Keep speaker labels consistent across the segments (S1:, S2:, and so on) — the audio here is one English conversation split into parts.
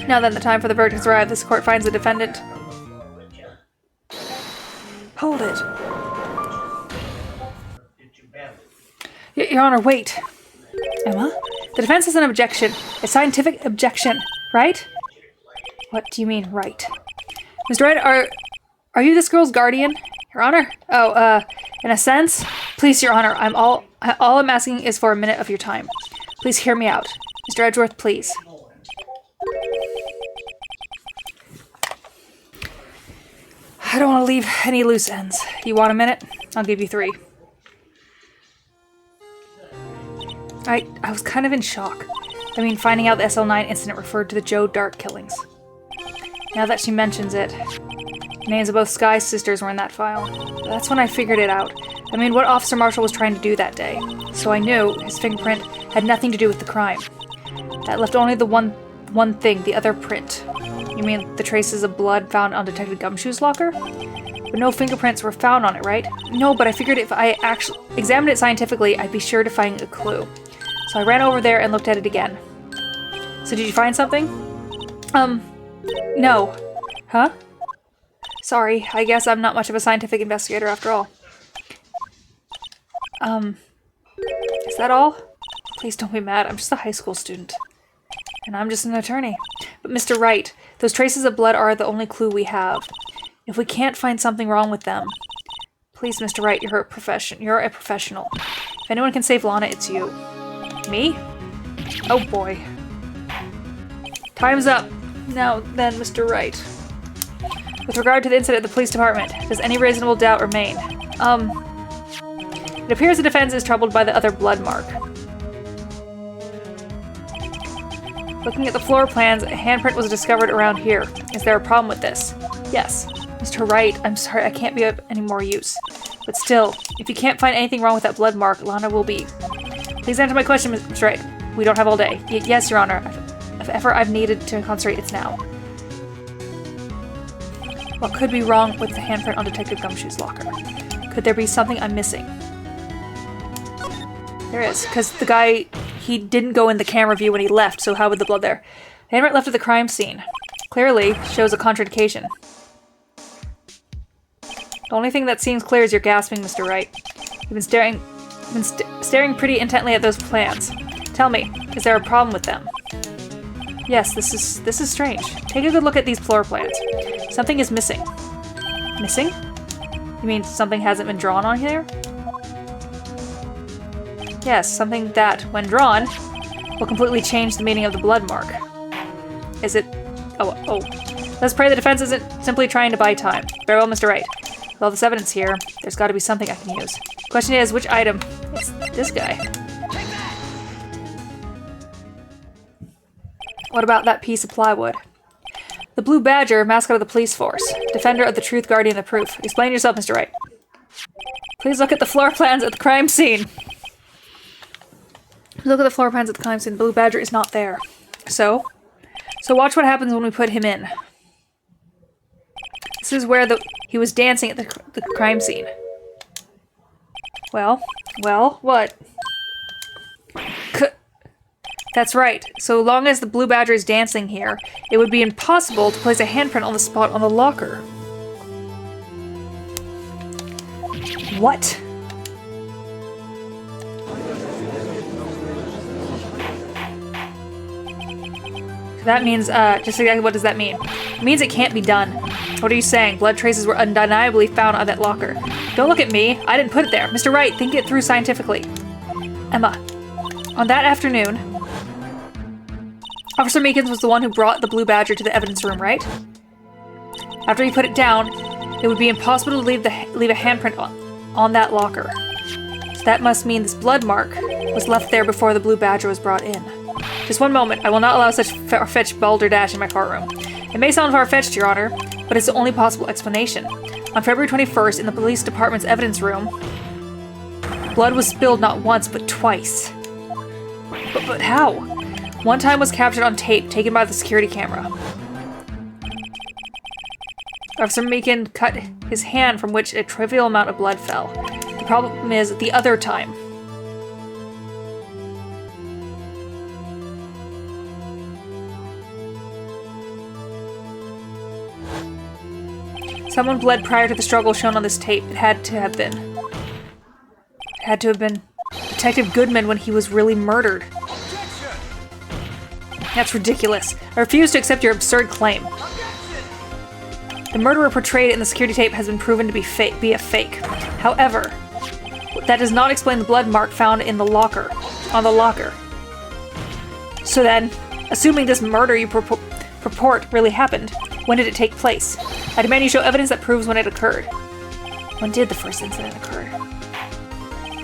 S1: Now then, the time for the verdict has arrived. This court finds the defendant. Hold it. Your Honor, wait. Emma? The defense has an objection. A scientific objection, right? What do you mean, right? Mr. Wright, are you this girl's guardian? Your Honor? Oh, in a sense? Please, Your Honor, all I'm asking is for a minute of your time. Please hear me out. Mr. Edgeworth, please. I don't want to leave any loose ends. You want a minute? I'll give you 3. I was kind of in shock. I mean, finding out the SL9 incident referred to the Joe Dart killings. Now that she mentions it, the names of both Sky's sisters were in that file. That's when I figured it out. I mean, what Officer Marshall was trying to do that day. So I knew his fingerprint had nothing to do with the crime. That left only the one thing, the other print. You mean the traces of blood found on Detective Gumshoe's locker? But no fingerprints were found on it, right? No, but I figured if I actually examined it scientifically, I'd be sure to find a clue. So I ran over there and looked at it again. So did you find something? No. Huh? Sorry, I guess I'm not much of a scientific investigator after all. Is that all? Please don't be mad, I'm just a high school student. And I'm just an attorney. But Mr. Wright, those traces of blood are the only clue we have. If we can't find something wrong with them... Please, Mr. Wright, you're a professional. If anyone can save Lana, it's you. Me? Oh boy. Time's up. Now then, Mr. Wright. With regard to the incident at the police department, does any reasonable doubt remain? It appears the defense is troubled by the other blood mark. Looking at the floor plans, a handprint was discovered around here. Is there a problem with this? Yes. Mr. Wright, I'm sorry, I can't be of any more use. But still, if you can't find anything wrong with that blood mark, Lana will be. Please answer my question, Mr. Wright. We don't have all day. Yes, Your Honor. If ever I've needed to concentrate, it's now. What could be wrong with the handprint on Detective Gumshoe's locker? Could there be something I'm missing? There is, because the guy, he didn't go in the camera view when he left, so how would the blood there? The handprint left at the crime scene. Clearly shows a contradiction. The only thing that seems clear is you're gasping, Mr. Wright. You've been staring pretty intently at those plans. Tell me, is there a problem with them? Yes, this is strange. Take a good look at these floor plans. Something is missing. Missing? You mean something hasn't been drawn on here? Yes, something that, when drawn, will completely change the meaning of the blood mark. Is it... Oh. Let's pray the defense isn't simply trying to buy time. Very well, Mr. Wright. With all this evidence here, there's got to be something I can use. Question is, which item? It's this guy. What about that piece of plywood? The Blue Badger, mascot of the police force. Defender of the truth, guardian of the proof. Explain yourself, Mr. Wright. Please look at the floor plans at the crime scene. Look at the floor plans at the crime scene. The Blue Badger is not there. So watch what happens when we put him in. This is where he was dancing at the crime scene. Well, what? That's right. So long as the Blue Badger is dancing here, it would be impossible to place a handprint on the spot on the locker. What? That means, just exactly what does that mean? It means it can't be done. What are you saying? Blood traces were undeniably found on that locker. Don't look at me. I didn't put it there. Mr. Wright, think it through scientifically. Emma, on that afternoon, Officer Meekins was the one who brought the Blue Badger to the evidence room, right? After he put it down, it would be impossible to leave a handprint on that locker. So that must mean this blood mark was left there before the Blue Badger was brought in. Just one moment. I will not allow such far-fetched balderdash in my courtroom. It may sound far-fetched, Your Honor, but it's the only possible explanation. On February 21st, in the police department's evidence room, blood was spilled not once, but twice. But how? One time was captured on tape, taken by the security camera. Officer Meekin cut his hand from which a trivial amount of blood fell. The problem is the other time. Someone bled prior to the struggle shown on this tape. It had to have been. It had to have been Detective Goodman when he was really murdered. That's ridiculous. I refuse to accept your absurd claim. The murderer portrayed in the security tape has been proven to be a fake. However, that does not explain the blood mark found in the locker, on the locker. So then, assuming this murder you purport really happened, when did it take place? I demand you show evidence that proves when it occurred. When did the first incident occur?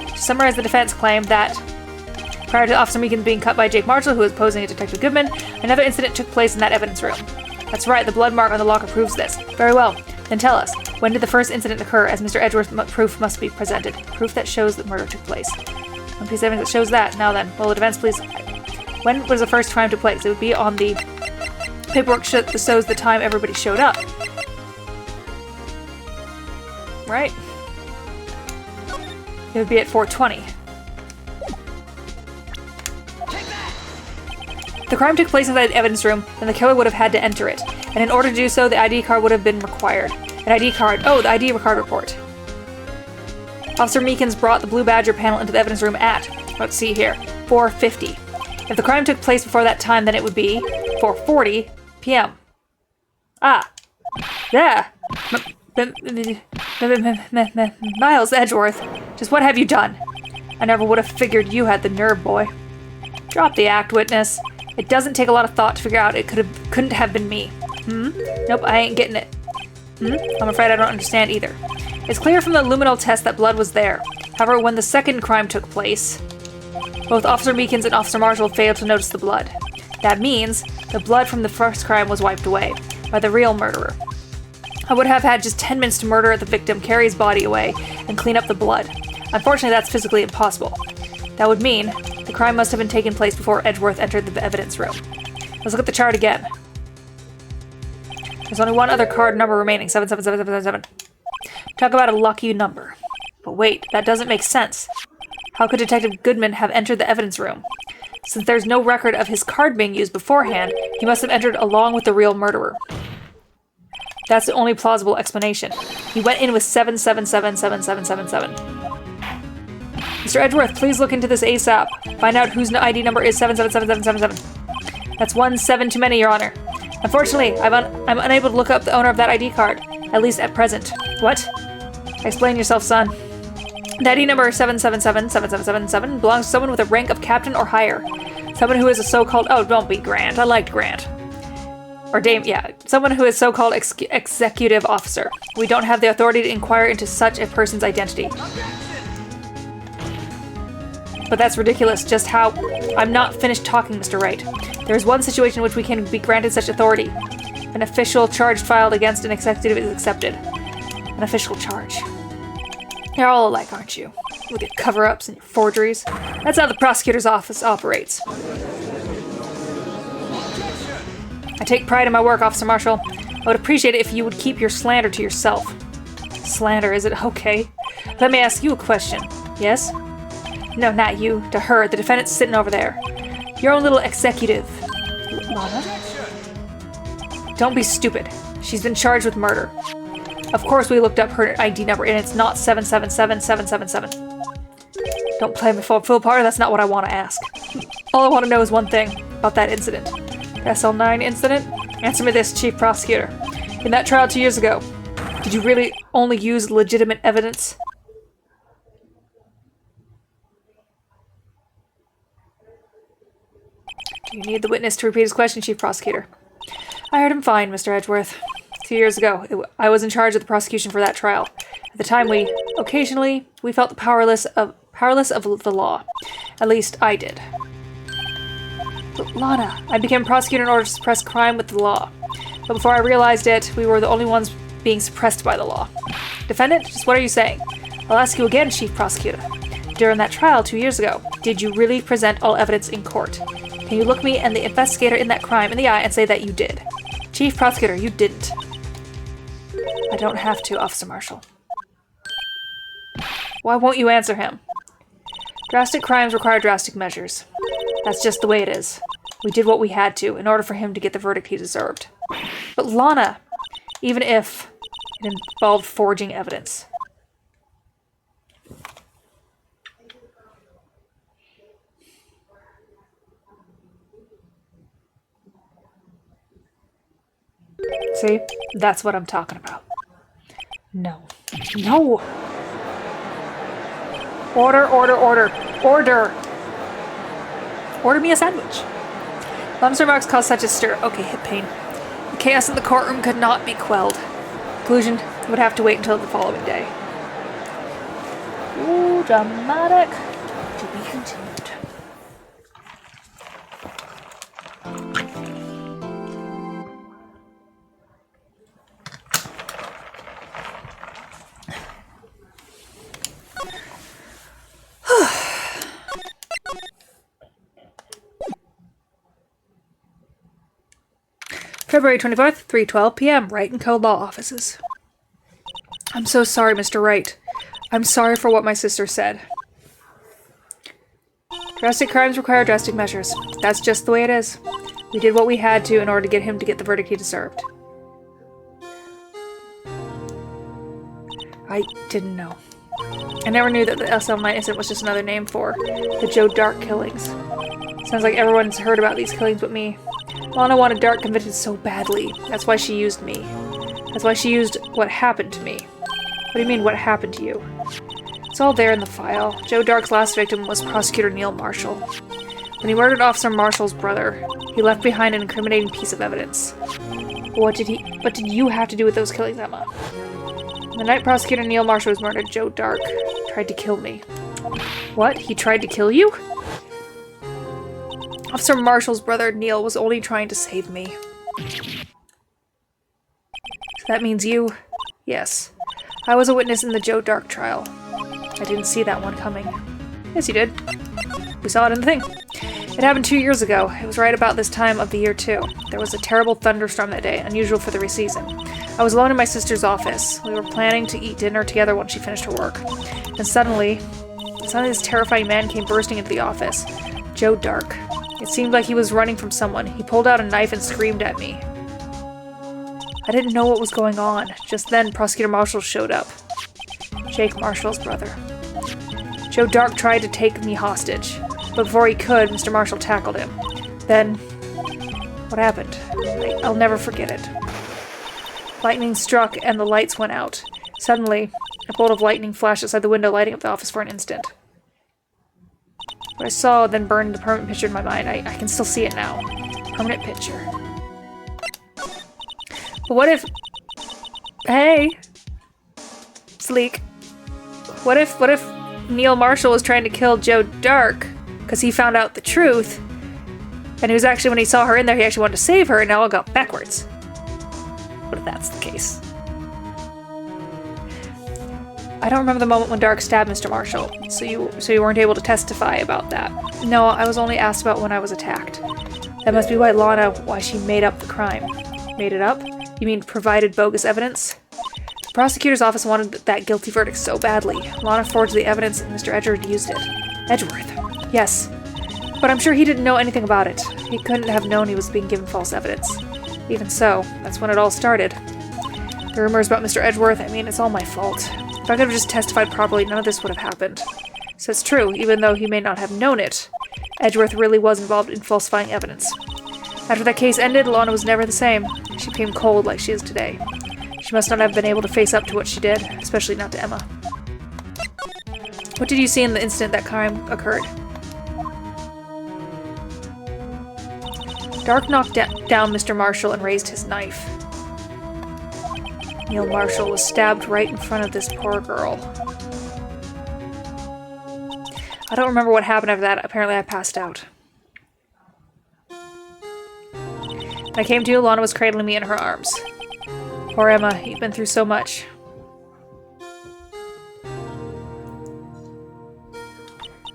S1: To summarize the defense claim that prior to Officer Meekins being cut by Jake Marshall, who was posing as Detective Goodman, another incident took place in that evidence room. That's right, the blood mark on the locker proves this. Very well. Then tell us, when did the first incident occur, as Mr. Edgeworth's proof must be presented? Proof that shows that murder took place. One piece of evidence that shows that. Now then, will the defense please... When was the first crime took place? It would be on the paperwork that shows the time everybody showed up. Right? It would be at 4:20. The crime took place inside the evidence room, and the killer would have had to enter it. And in order to do so, the ID card would have been required. An ID card. Oh, the ID card report. Officer Meekins brought the Blue Badger panel into the evidence room at, let's see here, 4:50. If the crime took place before that time, then it would be 4:40 p.m. Ah. Yeah. Miles Edgeworth, just what have you done? I never would have figured you had the nerve, boy. Drop the act, witness. It doesn't take a lot of thought to figure out it couldn't have been me. Nope, I ain't getting it. I'm afraid I don't understand either. It's clear from the luminol test that blood was there. However, when the second crime took place, both Officer Meekins and Officer Marshall failed to notice the blood. That means the blood from the first crime was wiped away by the real murderer. I would have had just 10 minutes to murder the victim, carry his body away, and clean up the blood. Unfortunately, that's physically impossible. That would mean the crime must have been taken place before Edgeworth entered the evidence room. Let's look at the chart again. There's only one other card number remaining, 77777. Talk about a lucky number. But wait, that doesn't make sense. How could Detective Goodman have entered the evidence room? Since there's no record of his card being used beforehand, he must have entered along with the real murderer. That's the only plausible explanation. He went in with 7777777. Mr. Edgeworth, please look into this ASAP. Find out whose ID number is 7777777. That's 17 too many, Your Honor. Unfortunately, I'm unable to look up the owner of that ID card, at least at present. What? Explain yourself, son. The ID number 7777777 belongs to someone with a rank of captain or higher. Someone who is a so-called... Oh, don't be Grant. I liked Grant. Or Dame, yeah. Someone who is so-called executive officer. We don't have the authority to inquire into such a person's identity. But that's ridiculous. Just how... I'm not finished talking, Mr. Wright. There is one situation in which we can be granted such authority. An official charge filed against an executive is accepted. An official charge. You're all alike, aren't you? With your cover-ups and your forgeries. That's how the prosecutor's office operates. I take pride in my work, Officer Marshall. I would appreciate it if you would keep your slander to yourself. Slander, is it okay? Let me ask you a question. Yes? No, not you. To her, the defendant's sitting over there. Your own little executive. Lana? Don't be stupid. She's been charged with murder. Of course we looked up her ID number, and it's not 777777. Don't play me for a fool part, that's not what I want to ask. All I want to know is one thing about that incident. The SL9 incident? Answer me this, Chief Prosecutor. In that trial 2 years ago, did you really only use legitimate evidence? Do you need the witness to repeat his question, Chief Prosecutor? I heard him fine, Mr. Edgeworth. 2 years ago, I was in charge of the prosecution for that trial. At the time, we felt the powerless of the law. At least I did. But Lana, I became prosecutor in order to suppress crime with the law. But before I realized it, we were the only ones being suppressed by the law. Defendant, just what are you saying? I'll ask you again, Chief Prosecutor. During that trial 2 years ago, did you really present all evidence in court? Can you look me and the investigator in that crime in the eye and say that you did? Chief Prosecutor, you didn't. I don't have to, Officer Marshall. Why won't you answer him? Drastic crimes require drastic measures. That's just the way it is. We did what we had to in order for him to get the verdict he deserved. But Lana, even if it involved forging evidence. See? That's what I'm talking about. No. No! Order, order, order. Order! Order me a sandwich. Lana's remarks caused such a stir. Okay, hip pain. The chaos in the courtroom could not be quelled. Conclusion would have to wait until the following day. Ooh, dramatic. To be continued. February 24th, 3:12 p.m. Wright & Co. Law Offices. I'm so sorry, Mr. Wright. I'm sorry for what my sister said. Drastic crimes require drastic measures. That's just the way it is. We did what we had to in order to get him to get the verdict he deserved. I didn't know. I never knew that the SL9 incident was just another name for the Joe Dark killings. Sounds like everyone's heard about these killings but me. Lana wanted Dark convicted so badly. That's why she used me. That's why she used what happened to me. What do you mean, what happened to you? It's all there in the file. Joe Dark's last victim was Prosecutor Neil Marshall. When he murdered Officer Marshall's brother, he left behind an incriminating piece of evidence. What did you have to do with those killings, Emma? The night Prosecutor Neil Marshall was murdered, Joe Dark tried to kill me. What? He tried to kill you? Officer Marshall's brother, Neil, was only trying to save me. So that means you? Yes. I was a witness in the Joe Dark trial. I didn't see that one coming. Yes, you did. We saw it in the thing. It happened 2 years ago. It was right about this time of the year, too. There was a terrible thunderstorm that day, unusual for the season. I was alone in my sister's office. We were planning to eat dinner together once she finished her work. And suddenly this terrifying man came bursting into the office. Joe Dark. It seemed like he was running from someone. He pulled out a knife and screamed at me. I didn't know what was going on. Just then, Prosecutor Marshall showed up. Jake Marshall's brother. Joe Dark tried to take me hostage, but before he could, Mr. Marshall tackled him. Then, what happened? I'll never forget it. Lightning struck and the lights went out. Suddenly, a bolt of lightning flashed outside the window, lighting up the office for an instant. What I saw then burned the permanent picture in my mind. I can still see it now. Permanent picture. But what if... Hey! Sleek. What if Neil Marshall was trying to kill Joe Dark because he found out the truth, and he was actually, when he saw her in there, he actually wanted to save her, and now it all got backwards? What if that's the case? I don't remember the moment when Dark stabbed Mr. Marshall, so you weren't able to testify about that. No, I was only asked about when I was attacked. That must be why she made up the crime. Made it up? You mean provided bogus evidence? The prosecutor's office wanted that guilty verdict so badly. Lana forged the evidence and Mr. Edgeworth used it. Edgeworth? Yes. But I'm sure he didn't know anything about it. He couldn't have known he was being given false evidence. Even so, that's when it all started. The rumors about Mr. Edgeworth, I mean, it's all my fault. If I could have just testified properly, none of this would have happened. So it's true, even though he may not have known it. Edgeworth really was involved in falsifying evidence. After that case ended, Lana was never the same. She became cold like she is today. She must not have been able to face up to what she did, especially not to Emma. What did you see in the instant that crime occurred? Dark knocked down Mr. Marshall and raised his knife. Neil Marshall was stabbed right in front of this poor girl. I don't remember what happened after that. Apparently I passed out. When I came to, Lana was cradling me in her arms. Poor Emma, you've been through so much.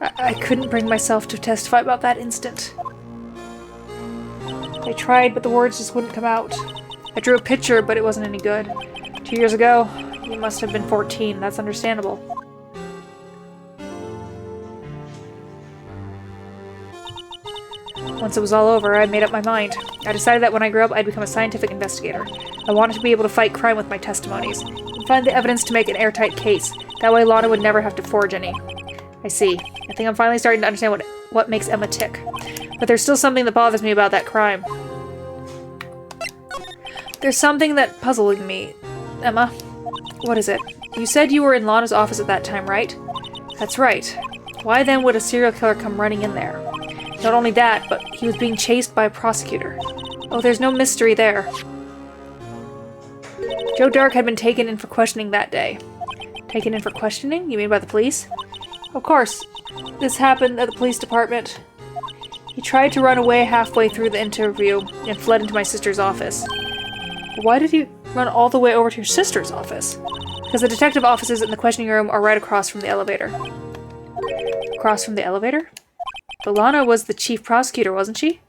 S1: I couldn't bring myself to testify about that instant. I tried, but the words just wouldn't come out. I drew a picture, but it wasn't any good. 2 years ago, you must have been 14. That's understandable. Once it was all over, I made up my mind. I decided that when I grew up, I'd become a scientific investigator. I wanted to be able to fight crime with my testimonies, and find the evidence to make an airtight case. That way Lana would never have to forge any. I see. I think I'm finally starting to understand what makes Emma tick. But there's still something that bothers me about that crime. There's something that's puzzling me. Emma, what is it? You said you were in Lana's office at that time, right? That's right. Why then would a serial killer come running in there? Not only that, but he was being chased by a prosecutor. Oh, there's no mystery there. Joe Dark had been taken in for questioning that day. Taken in for questioning? You mean by the police? Of course. This happened at the police department. He tried to run away halfway through the interview and fled into my sister's office. Why did he run all the way over to your sister's office? Because the detective offices in the questioning room are right across from the elevator. Across from the elevator? But Lana was the chief prosecutor, wasn't she?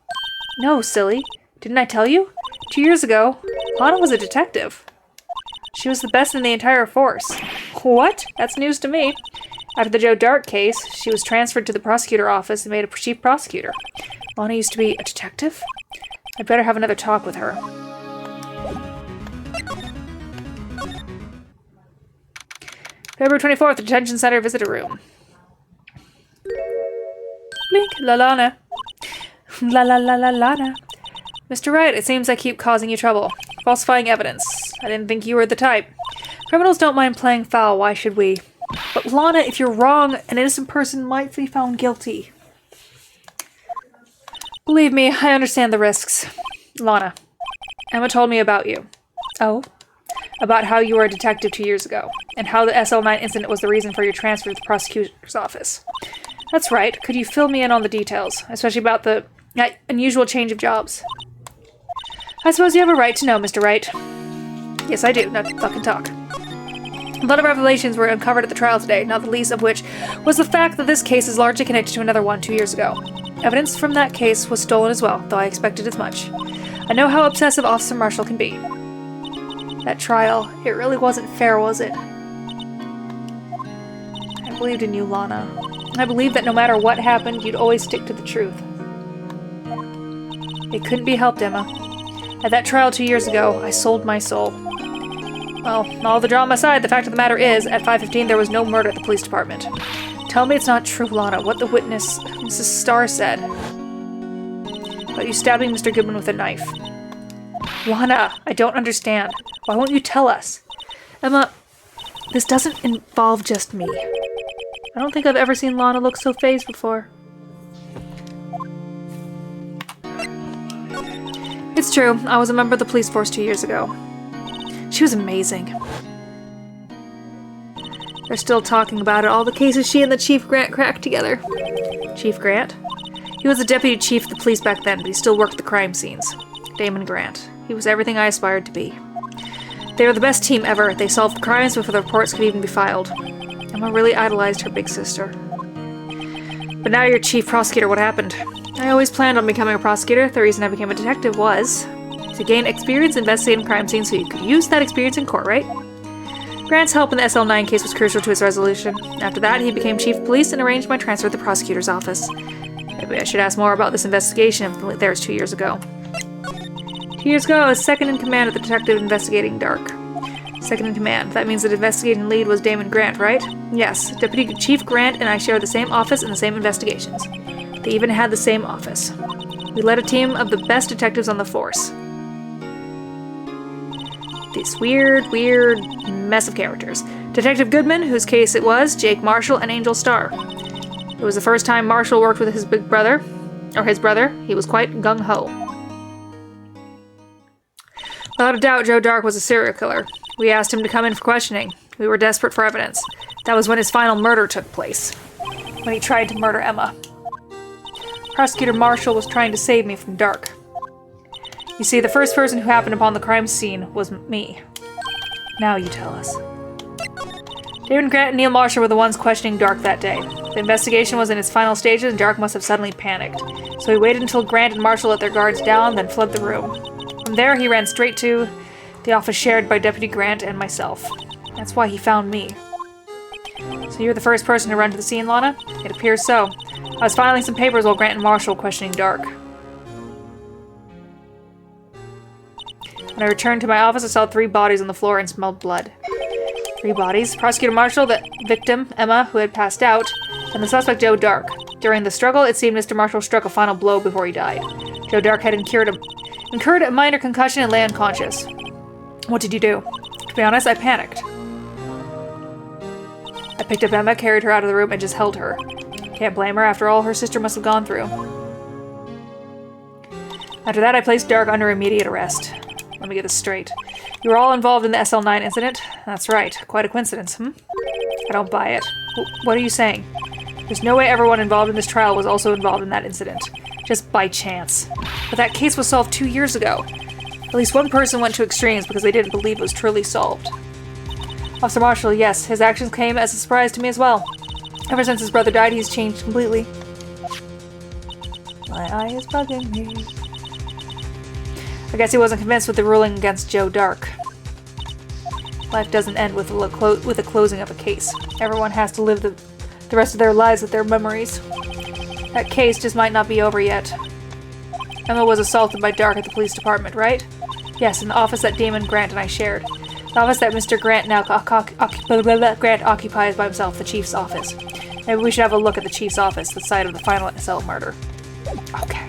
S1: No, silly. Didn't I tell you? 2 years ago, Lana was a detective. She was the best in the entire force. What? That's news to me. After the Joe Dark case, she was transferred to the prosecutor office and made a chief prosecutor. Lana used to be a detective? I'd better have another talk with her. February 24th, Detention Center Visitor Room. Blink, la Lana. La la la la Lana. Mr. Wright, it seems I keep causing you trouble. Falsifying evidence. I didn't think you were the type. Criminals don't mind playing foul, why should we? But Lana, if you're wrong, an innocent person might be found guilty. Believe me, I understand the risks. Lana, Emma told me about you. Oh? About how you were a detective 2 years ago, and how the SL9 incident was the reason for your transfer to the prosecutor's office. That's right. Could you fill me in on the details, especially about the unusual change of jobs? I suppose you have a right to know, Mr. Wright. Yes, I do. Now fucking talk. A lot of revelations were uncovered at the trial today, not the least of which was the fact that this case is largely connected to another one 2 years ago. Evidence from that case was stolen as well, though I expected as much. I know how obsessive Officer Marshall can be. That trial, it really wasn't fair, was it? I believed in you, Lana. I believed that no matter what happened, you'd always stick to the truth. It couldn't be helped, Emma. At that trial 2 years ago, I sold my soul. Well, all the drama aside, the fact of the matter is, at 5:15 there was no murder at the police department. Tell me it's not true, Lana, what the witness, Mrs. Starr, said. About you stabbing Mr. Goodman with a knife. Lana, I don't understand. Why won't you tell us? Emma, this doesn't involve just me. I don't think I've ever seen Lana look so fazed before. It's true, I was a member of the police force 2 years ago. She was amazing. They're still talking about it, all the cases she and the Chief Grant cracked together. Chief Grant? He was the deputy chief of the police back then, but he still worked the crime scenes. Damon Grant. He was everything I aspired to be. They were the best team ever. They solved crimes before the reports could even be filed. Emma really idolized her big sister. But now you're chief prosecutor, what happened? I always planned on becoming a prosecutor. The reason I became a detective was to gain experience investigating crime scenes so you could use that experience in court, right? Grant's help in the SL9 case was crucial to his resolution. After that, he became chief of police and arranged my transfer to the prosecutor's office. Maybe I should ask more about this investigation if there was 2 years ago. 2 years ago, I was second in command of the detective investigating Dark. Second in command. That means the investigating lead was Damon Grant, right? Yes. Deputy Chief Grant and I shared the same office and the same investigations. They even had the same office. We led a team of the best detectives on the force. This weird mess of characters. Detective Goodman, whose case it was, Jake Marshall, and Angel Starr. It was the first time Marshall worked with his brother. He was quite gung-ho. Without a doubt, Joe Dark was a serial killer. We asked him to come in for questioning. We were desperate for evidence. That was when his final murder took place. When he tried to murder Emma. Prosecutor Marshall was trying to save me from Dark. You see, the first person who happened upon the crime scene was me. Now you tell us. David Grant and Neil Marshall were the ones questioning Dark that day. The investigation was in its final stages and Dark must have suddenly panicked. So he waited until Grant and Marshall let their guards down, then fled the room. From there, he ran straight to the office shared by Deputy Grant and myself. That's why he found me. So you're the first person to run to the scene, Lana? It appears so. I was filing some papers while Grant and Marshall were questioning Dark. When I returned to my office, I saw 3 bodies on the floor and smelled blood. 3 bodies? Prosecutor Marshall, the victim, Emma, who had passed out, and the suspect, Joe Dark. During the struggle, it seemed Mr. Marshall struck a final blow before he died. Joe Dark had incurred a minor concussion and lay unconscious. What did you do? To be honest, I panicked. I picked up Emma, carried her out of the room, and just held her. Can't blame her. After all, her sister must have gone through. After that, I placed Dark under immediate arrest. Let me get this straight. You were all involved in the SL9 incident? That's right. Quite a coincidence, I don't buy it. What are you saying? There's no way everyone involved in this trial was also involved in that incident. Just by chance. But that case was solved 2 years ago. At least one person went to extremes because they didn't believe it was truly solved. Officer Marshall, yes, his actions came as a surprise to me as well. Ever since his brother died, he's changed completely. My eye is bugging me. I guess he wasn't convinced with the ruling against Joe Dark. Life doesn't end with the closing of a case. Everyone has to live the rest of their lives with their memories. That case just might not be over yet. Emma was assaulted by Dark at the police department, right? Yes, in the office that Damon Grant and I shared. The office that Mr. Grant now Grant occupies by himself, the chief's office. Maybe we should have a look at the chief's office, the site of the final SL murder. Okay.